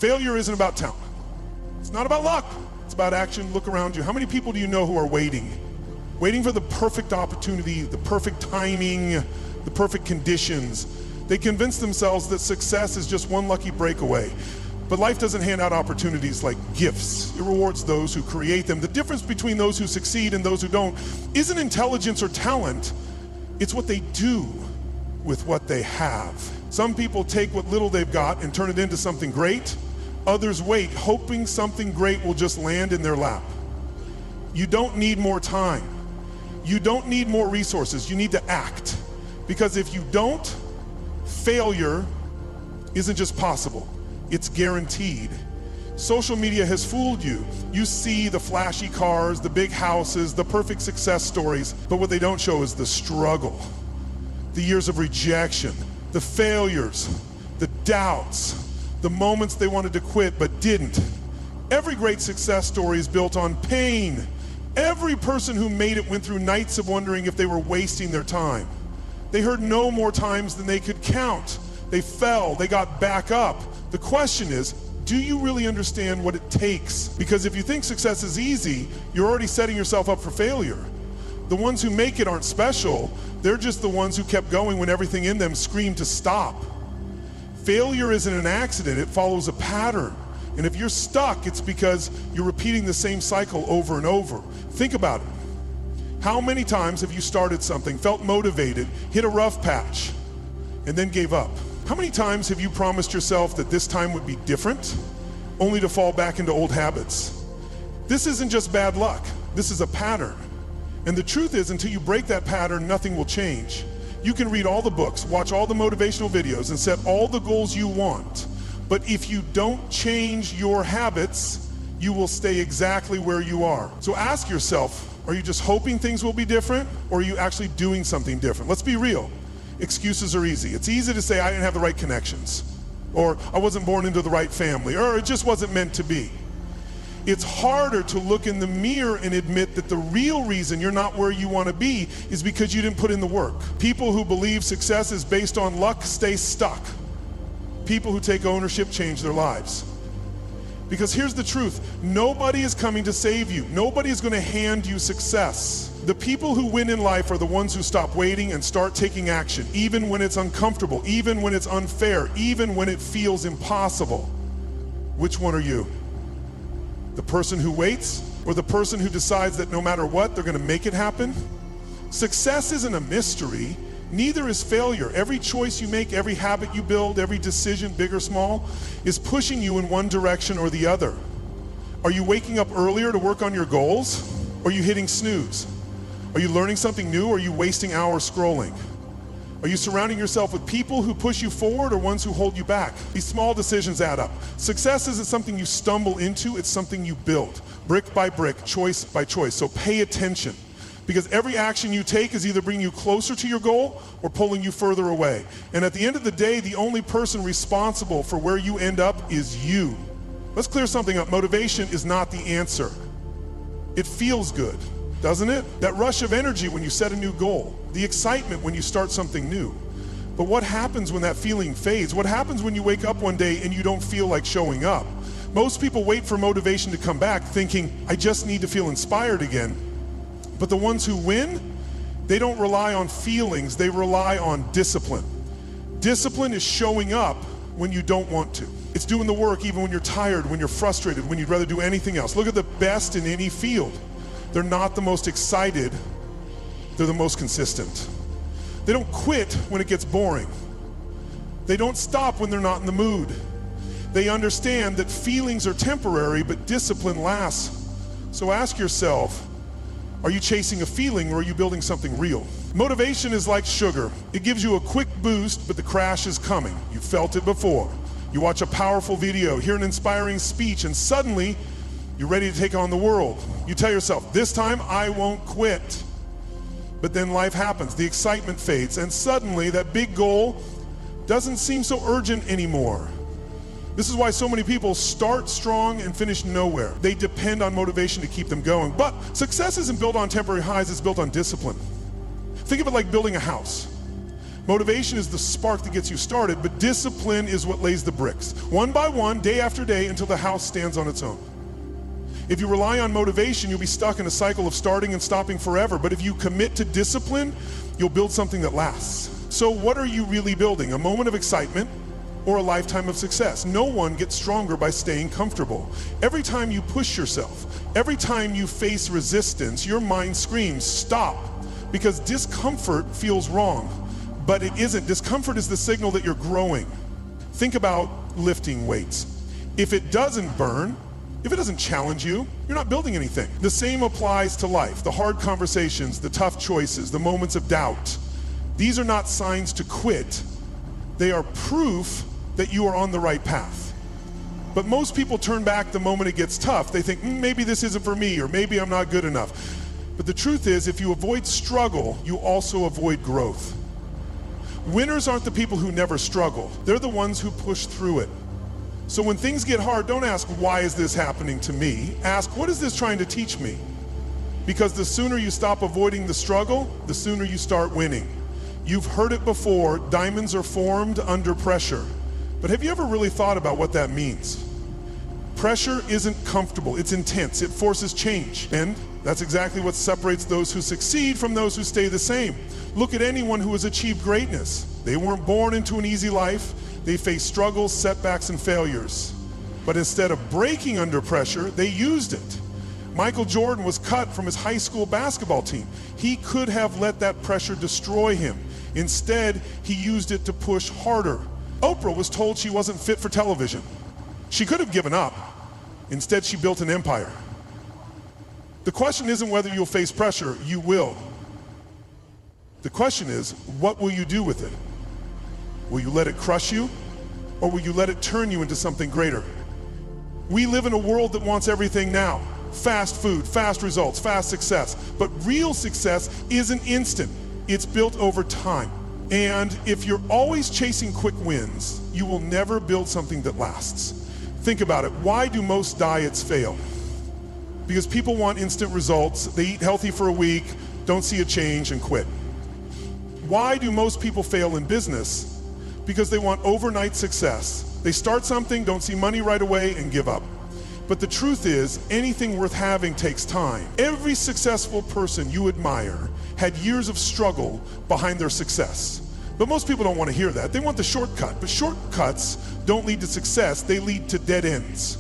Failure isn't about talent. It's not about luck. It's about action. Look around you. How many people do you know who are waiting? Waiting for the perfect opportunity, the perfect timing, the perfect conditions. They convince themselves that success is just one lucky breakaway. But life doesn't hand out opportunities like gifts. It rewards those who create them. The difference between those who succeed and those who don't isn't intelligence or talent. It's what they do with what they have. Some people take what little they've got and turn it into something great. Others wait, hoping something great will just land in their lap. You don't need more time. You don't need more resources. You need to act. Because if you don't, failure isn't just possible. It's guaranteed. Social media has fooled you. You see the flashy cars, the big houses, the perfect success stories, but what they don't show is the struggle, the years of rejection, the failures, the doubts, the moments they wanted to quit but didn't. Every great success story is built on pain. Every person who made it went through nights of wondering if they were wasting their time. They heard no more times than they could count. They fell, they got back up. The question is, do you really understand what it takes? Because if you think success is easy, you're already setting yourself up for failure. The ones who make it aren't special. They're just the ones who kept going when everything in them screamed to stop. Failure isn't an accident, it follows a pattern. And if you're stuck, it's because you're repeating the same cycle over and over. Think about it. How many times have you started something, felt motivated, hit a rough patch, and then gave up? How many times have you promised yourself that this time would be different, only to fall back into old habits? This isn't just bad luck, this is a pattern. And the truth is, until you break that pattern, nothing will change. You can read all the books, watch all the motivational videos, and set all the goals you want. But if you don't change your habits, you will stay exactly where you are. So ask yourself, are you just hoping things will be different, or are you actually doing something different? Let's be real. Excuses are easy. It's easy to say, I didn't have the right connections, or I wasn't born into the right family, or it just wasn't meant to be. It's harder to look in the mirror and admit that the real reason you're not where you want to be is because you didn't put in the work. People who believe success is based on luck stay stuck. People who take ownership change their lives. Because here's the truth, nobody is coming to save you. Nobody is going to hand you success. The people who win in life are the ones who stop waiting and start taking action, even when it's uncomfortable, even when it's unfair, even when it feels impossible. Which one are you? The person who waits, or the person who decides that no matter what, they're going to make it happen? Success isn't a mystery. Neither is failure. Every choice you make, every habit you build, every decision, big or small, is pushing you in one direction or the other. Are you waking up earlier to work on your goals? Or are you hitting snooze? Are you learning something new, or are you wasting hours scrolling? Are you surrounding yourself with people who push you forward or ones who hold you back? These small decisions add up. Success isn't something you stumble into, it's something you build, brick by brick, choice by choice. So pay attention. Because every action you take is either bringing you closer to your goal or pulling you further away. And at the end of the day, the only person responsible for where you end up is you. Let's clear something up. Motivation is not the answer. It feels good, doesn't it? That rush of energy when you set a new goal, the excitement when you start something new. But what happens when that feeling fades? What happens when you wake up one day and you don't feel like showing up? Most people wait for motivation to come back thinking, I just need to feel inspired again. But the ones who win, they don't rely on feelings, they rely on discipline. Discipline is showing up when you don't want to. It's doing the work even when you're tired, when you're frustrated, when you'd rather do anything else. Look at the best in any field. They're not the most excited, they're the most consistent. They don't quit when it gets boring. They don't stop when they're not in the mood. They understand that feelings are temporary, but discipline lasts. So ask yourself, are you chasing a feeling, or are you building something real? Motivation is like sugar. It gives you a quick boost, but the crash is coming. You've felt it before. You watch a powerful video, hear an inspiring speech, and suddenly you're ready to take on the world. You tell yourself, this time I won't quit. But then life happens, the excitement fades, and suddenly that big goal doesn't seem so urgent anymore. This is why so many people start strong and finish nowhere. They depend on motivation to keep them going. But success isn't built on temporary highs, it's built on discipline. Think of it like building a house. Motivation is the spark that gets you started, but discipline is what lays the bricks. One by one, day after day, until the house stands on its own. If you rely on motivation, you'll be stuck in a cycle of starting and stopping forever. But if you commit to discipline, you'll build something that lasts. So what are you really building? A moment of excitement or a lifetime of success? No one gets stronger by staying comfortable. Every time you push yourself, every time you face resistance, your mind screams, stop, because discomfort feels wrong, but it isn't. Discomfort is the signal that you're growing. Think about lifting weights. If it doesn't burn, if it doesn't challenge you, you're not building anything. The same applies to life. The hard conversations, the tough choices, the moments of doubt. These are not signs to quit. They are proof that you are on the right path. But most people turn back the moment it gets tough. They think, maybe this isn't for me, or maybe I'm not good enough. But the truth is, if you avoid struggle, you also avoid growth. Winners aren't the people who never struggle. They're the ones who push through it. So when things get hard, don't ask, why is this happening to me? Ask, what is this trying to teach me? Because the sooner you stop avoiding the struggle, the sooner you start winning. You've heard it before, diamonds are formed under pressure. But have you ever really thought about what that means? Pressure isn't comfortable, it's intense, it forces change. And that's exactly what separates those who succeed from those who stay the same. Look at anyone who has achieved greatness. They weren't born into an easy life. They faced struggles, setbacks, and failures. But instead of breaking under pressure, they used it. Michael Jordan was cut from his high school basketball team. He could have let that pressure destroy him. Instead, he used it to push harder. Oprah was told she wasn't fit for television. She could have given up. Instead, she built an empire. The question isn't whether you'll face pressure, you will. The question is, what will you do with it? Will you let it crush you, or will you let it turn you into something greater? We live in a world that wants everything now. Fast food, fast results, fast success. But real success isn't instant. It's built over time. And if you're always chasing quick wins, you will never build something that lasts. Think about it. Why do most diets fail? Because people want instant results. They eat healthy for a week, don't see a change, and quit. Why do most people fail in business? Because they want overnight success. They start something, don't see money right away, and give up. But the truth is, anything worth having takes time. Every successful person you admire had years of struggle behind their success. But most people don't want to hear that. They want the shortcut. But shortcuts don't lead to success, they lead to dead ends.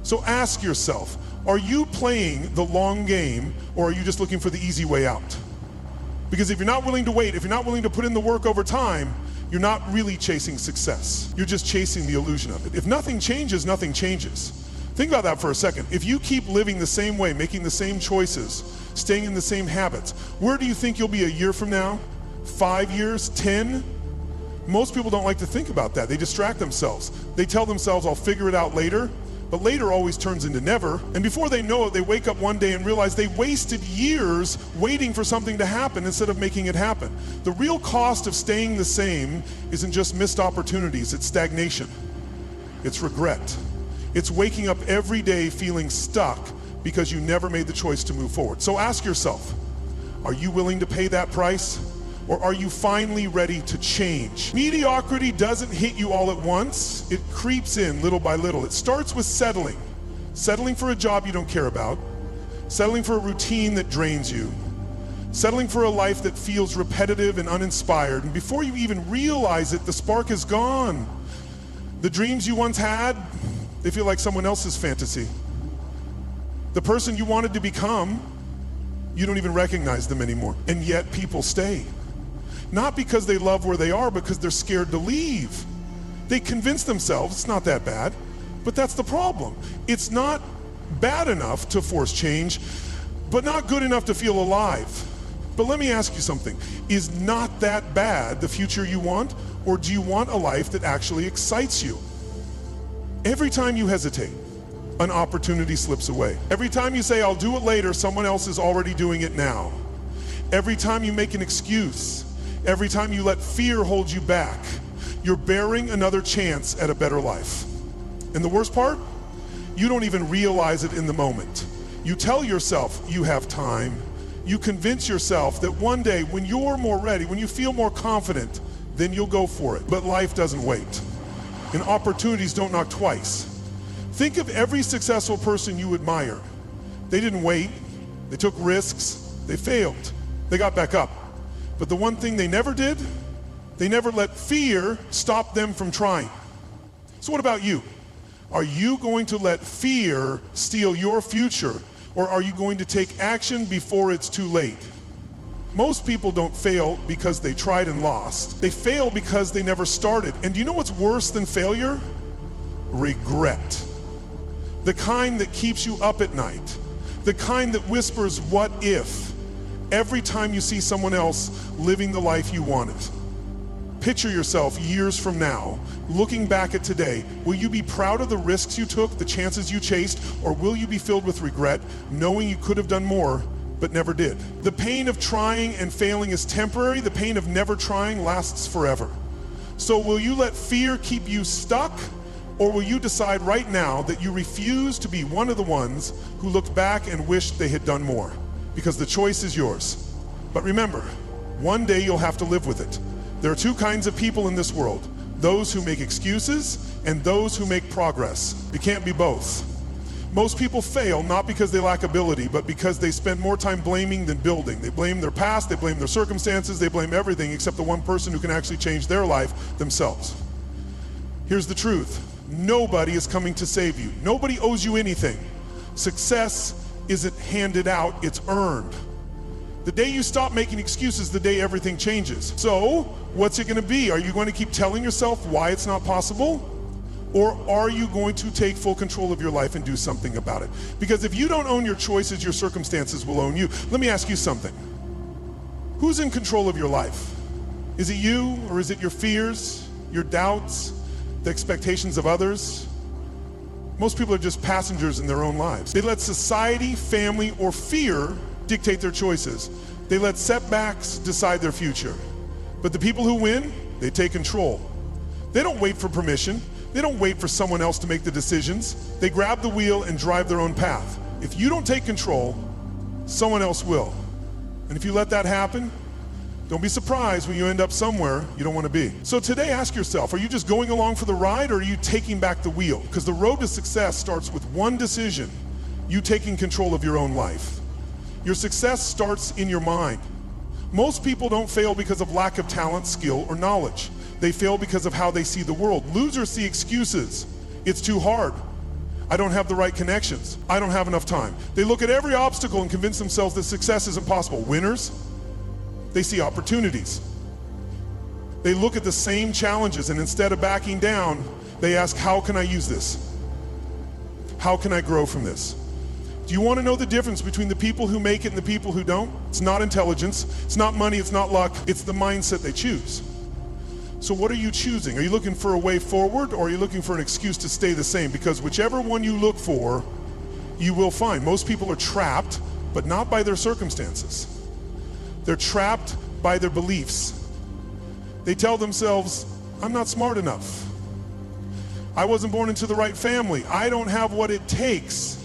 So ask yourself, are you playing the long game, or are you just looking for the easy way out? Because if you're not willing to wait, if you're not willing to put in the work over time, you're not really chasing success. You're just chasing the illusion of it. If nothing changes, nothing changes. Think about that for a second. If you keep living the same way, making the same choices, staying in the same habits, where do you think you'll be a year from now? 5 years? 10? Most people don't like to think about that. They distract themselves. They tell themselves, I'll figure it out later. But later always turns into never. And before they know it, they wake up one day and realize they wasted years waiting for something to happen instead of making it happen. The real cost of staying the same isn't just missed opportunities, it's stagnation. It's regret. It's waking up every day feeling stuck because you never made the choice to move forward. So ask yourself, are you willing to pay that price? Or are you finally ready to change? Mediocrity doesn't hit you all at once. It creeps in little by little. It starts with settling. Settling for a job you don't care about. Settling for a routine that drains you. Settling for a life that feels repetitive and uninspired. And before you even realize it, the spark is gone. The dreams you once had, they feel like someone else's fantasy. The person you wanted to become, you don't even recognize them anymore. And yet people stay. Not because they love where they are, because they're scared to leave. They convince themselves it's not that bad, but that's the problem. It's not bad enough to force change, but not good enough to feel alive. But let me ask you something. Is not that bad the future you want, or do you want a life that actually excites you? Every time you hesitate, an opportunity slips away. Every time you say, I'll do it later, someone else is already doing it now. Every time you make an excuse, every time you let fear hold you back, you're bearing another chance at a better life. And the worst part, you don't even realize it in the moment. You tell yourself you have time. You convince yourself that one day when you're more ready, when you feel more confident, then you'll go for it. But life doesn't wait, and opportunities don't knock twice. Think of every successful person you admire. They didn't wait, they took risks, they failed, they got back up. But the one thing they never did, they never let fear stop them from trying. So what about you? Are you going to let fear steal your future, or are you going to take action before it's too late? Most people don't fail because they tried and lost. They fail because they never started. And do you know what's worse than failure? Regret. The kind that keeps you up at night. The kind that whispers, what if? Every time you see someone else living the life you wanted. Picture yourself years from now, looking back at today. Will you be proud of the risks you took, the chances you chased, or will you be filled with regret, knowing you could have done more, but never did? The pain of trying and failing is temporary. The pain of never trying lasts forever. So will you let fear keep you stuck, or will you decide right now that you refuse to be one of the ones who looked back and wished they had done more? Because the choice is yours. But remember, one day you'll have to live with it. There are two kinds of people in this world: those who make excuses and those who make progress. You can't be both. Most people fail not because they lack ability, but because they spend more time blaming than building. They blame their past, they blame their circumstances, they blame everything except the one person who can actually change their life, themselves. Here's the truth. Nobody is coming to save you. Nobody owes you anything. Success isn't handed out, it's earned. The day you stop making excuses, the day everything changes. So, what's it gonna be? Are you going to keep telling yourself why it's not possible? Or are you going to take full control of your life and do something about it? Because if you don't own your choices, your circumstances will own you. Let me ask you something. Who's in control of your life? Is it you, or is it your fears, your doubts, the expectations of others? Most people are just passengers in their own lives. They let society, family, or fear dictate their choices. They let setbacks decide their future. But the people who win, they take control. They don't wait for permission. They don't wait for someone else to make the decisions. They grab the wheel and drive their own path. If you don't take control, someone else will. And if you let that happen, don't be surprised when you end up somewhere you don't want to be. So today, ask yourself, are you just going along for the ride, or are you taking back the wheel? Because the road to success starts with one decision: you taking control of your own life. Your success starts in your mind. Most people don't fail because of lack of talent, skill, or knowledge. They fail because of how they see the world. Losers see excuses. It's too hard. I don't have the right connections. I don't have enough time. They look at every obstacle and convince themselves that success isn't possible. Winners, they see opportunities. They look at the same challenges, and instead of backing down, they ask, how can I use this? How can I grow from this? Do you want to know the difference between the people who make it and the people who don't? It's not intelligence, it's not money, it's not luck, it's the mindset they choose. So what are you choosing? Are you looking for a way forward, or are you looking for an excuse to stay the same? Because whichever one you look for, you will find. Most people are trapped, but not by their circumstances. They're trapped by their beliefs. They tell themselves, I'm not smart enough. I wasn't born into the right family. I don't have what it takes.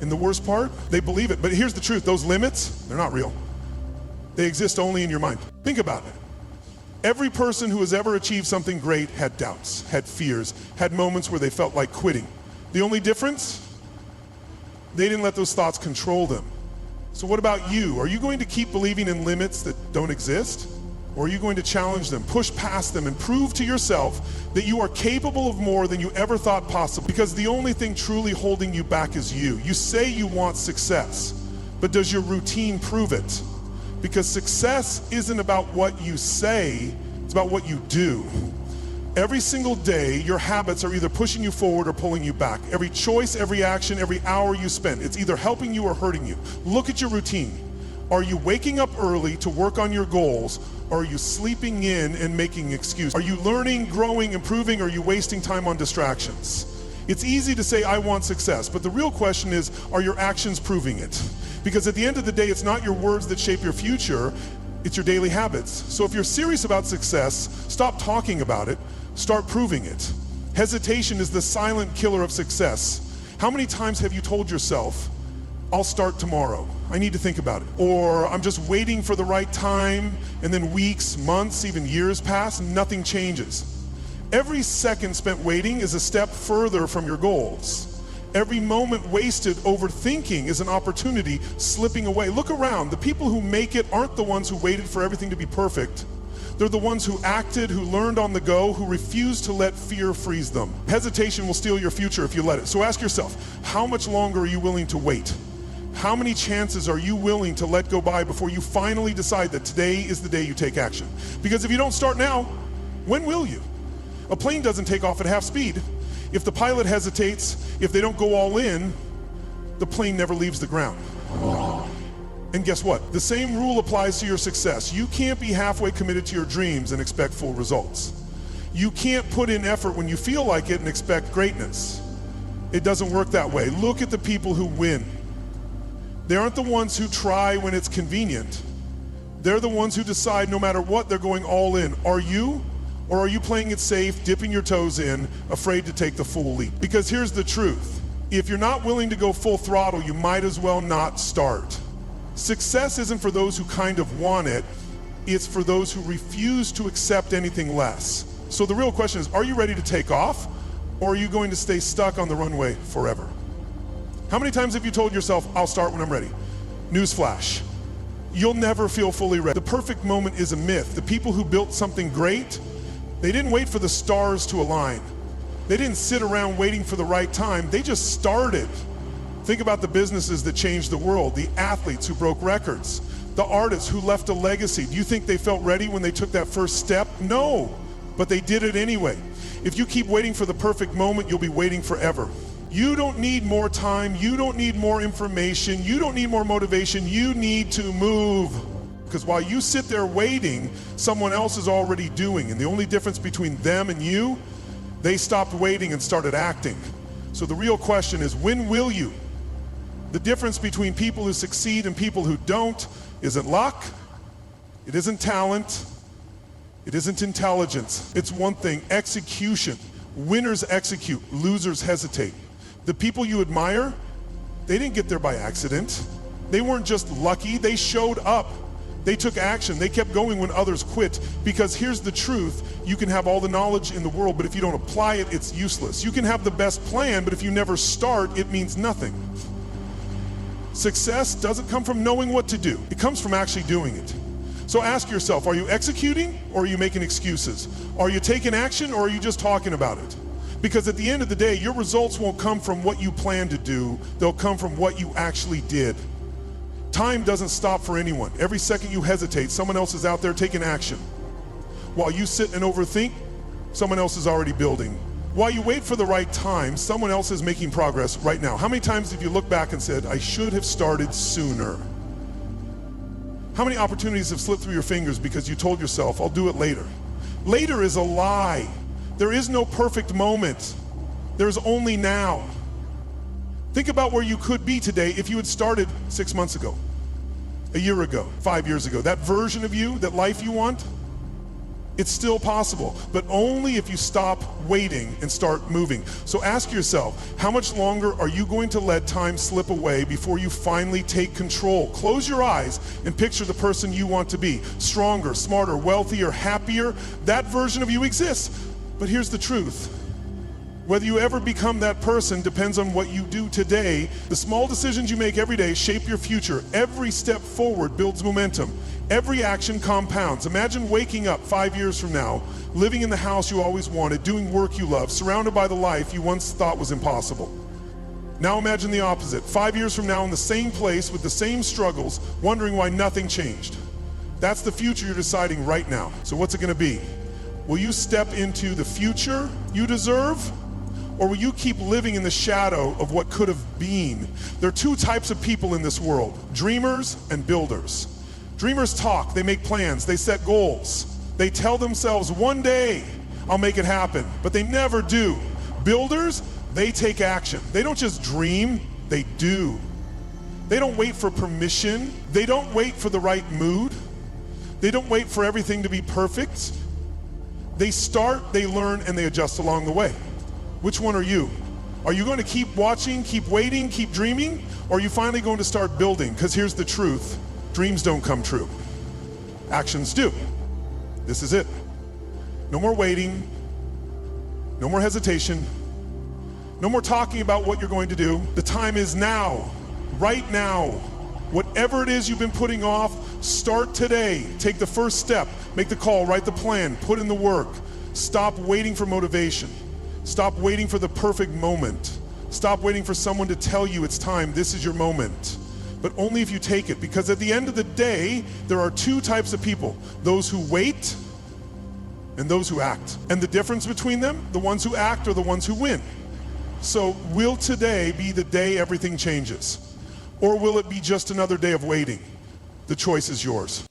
And the worst part, they believe it. But here's the truth, those limits, they're not real. They exist only in your mind. Think about it. Every person who has ever achieved something great had doubts, had fears, had moments where they felt like quitting. The only difference, they didn't let those thoughts control them. So what about you? Are you going to keep believing in limits that don't exist? Or are you going to challenge them, push past them, and prove to yourself that you are capable of more than you ever thought possible? Because the only thing truly holding you back is you. You say you want success, but does your routine prove it? Because success isn't about what you say, it's about what you do. Every single day, your habits are either pushing you forward or pulling you back. Every choice, every action, every hour you spend, it's either helping you or hurting you. Look at your routine. Are you waking up early to work on your goals, or are you sleeping in and making excuses? Are you learning, growing, improving, or are you wasting time on distractions? It's easy to say, I want success, but the real question is, are your actions proving it? Because at the end of the day, it's not your words that shape your future, it's your daily habits. So if you're serious about success, stop talking about it, start proving it. Hesitation is the silent killer of success. How many times have you told yourself, I'll start tomorrow. I need to think about it. Or I'm just waiting for the right time, and then weeks, months, even years pass, and nothing changes. Every second spent waiting is a step further from your goals. Every moment wasted overthinking is an opportunity slipping away. Look around. The people who make it aren't the ones who waited for everything to be perfect. They're the ones who acted, who learned on the go, who refused to let fear freeze them. Hesitation will steal your future if you let it. So ask yourself, how much longer are you willing to wait? How many chances are you willing to let go by before you finally decide that today is the day you take action? Because if you don't start now, when will you? A plane doesn't take off at half speed. If the pilot hesitates, if they don't go all in, the plane never leaves the ground. And guess what? The same rule applies to your success. You can't be halfway committed to your dreams and expect full results. You can't put in effort when you feel like it and expect greatness. It doesn't work that way. Look at the people who win. They aren't the ones who try when it's convenient. They're the ones who decide no matter what, they're going all in. Are you? Or are you playing it safe, dipping your toes in, afraid to take the full leap? Because here's the truth. If you're not willing to go full throttle, you might as well not start. Success isn't for those who kind of want it. It's for those who refuse to accept anything less. So the real question is, are you ready to take off? Or are you going to stay stuck on the runway forever? How many times have you told yourself, I'll start when I'm ready? Newsflash. You'll never feel fully ready. The perfect moment is a myth. The people who built something great, they didn't wait for the stars to align. They didn't sit around waiting for the right time. They just started. Think about the businesses that changed the world, the athletes who broke records, the artists who left a legacy. Do you think they felt ready when they took that first step? No, but they did it anyway. If you keep waiting for the perfect moment, you'll be waiting forever. You don't need more time, you don't need more information, you don't need more motivation, you need to move. Because while you sit there waiting, someone else is already doing, and the only difference between them and you, they stopped waiting and started acting. So the real question is, when will you? The difference between people who succeed and people who don't isn't luck, it isn't talent, it isn't intelligence. It's one thing, execution. Winners execute, losers hesitate. The people you admire, they didn't get there by accident. They weren't just lucky, they showed up. They took action, they kept going when others quit. Because here's the truth, you can have all the knowledge in the world, but if you don't apply it, it's useless. You can have the best plan, but if you never start, it means nothing. Success doesn't come from knowing what to do. It comes from actually doing it. So ask yourself, are you executing or are you making excuses? Are you taking action or are you just talking about it? Because at the end of the day, your results won't come from what you plan to do, they'll come from what you actually did. Time doesn't stop for anyone. Every second you hesitate, someone else is out there taking action. While you sit and overthink, someone else is already building. While you wait for the right time, someone else is making progress right now. How many times have you looked back and said, I should have started sooner? How many opportunities have slipped through your fingers because you told yourself, I'll do it later? Later is a lie. There is no perfect moment. There's only now. Think about where you could be today if you had started 6 months ago, a year ago, 5 years ago. That version of you, that life you want, it's still possible, but only if you stop waiting and start moving. So ask yourself, how much longer are you going to let time slip away before you finally take control? Close your eyes and picture the person you want to be. Stronger, smarter, wealthier, happier. That version of you exists. But here's the truth. Whether you ever become that person depends on what you do today. The small decisions you make every day shape your future. Every step forward builds momentum. Every action compounds. Imagine waking up 5 years from now, living in the house you always wanted, doing work you love, surrounded by the life you once thought was impossible. Now imagine the opposite. 5 years from now in the same place with the same struggles, wondering why nothing changed. That's the future you're deciding right now. So what's it gonna be? Will you step into the future you deserve? Or will you keep living in the shadow of what could have been? There are two types of people in this world, dreamers and builders. Dreamers talk, they make plans, they set goals. They tell themselves, one day I'll make it happen, but they never do. Builders, they take action. They don't just dream, they do. They don't wait for permission. They don't wait for the right mood. They don't wait for everything to be perfect. They start, they learn, and they adjust along the way. Which one are you? Are you going to keep watching, keep waiting, keep dreaming? Or are you finally going to start building? Because here's the truth. Dreams don't come true. Actions do. This is it. No more waiting. No more hesitation. No more talking about what you're going to do. The time is now. Right now. Whatever it is you've been putting off, start today. Take the first step. Make the call, write the plan, put in the work. Stop waiting for motivation. Stop waiting for the perfect moment. Stop waiting for someone to tell you it's time, this is your moment. But only if you take it, because at the end of the day, there are two types of people. Those who wait and those who act. And the difference between them, the ones who act are the ones who win. So will today be the day everything changes? Or will it be just another day of waiting? The choice is yours.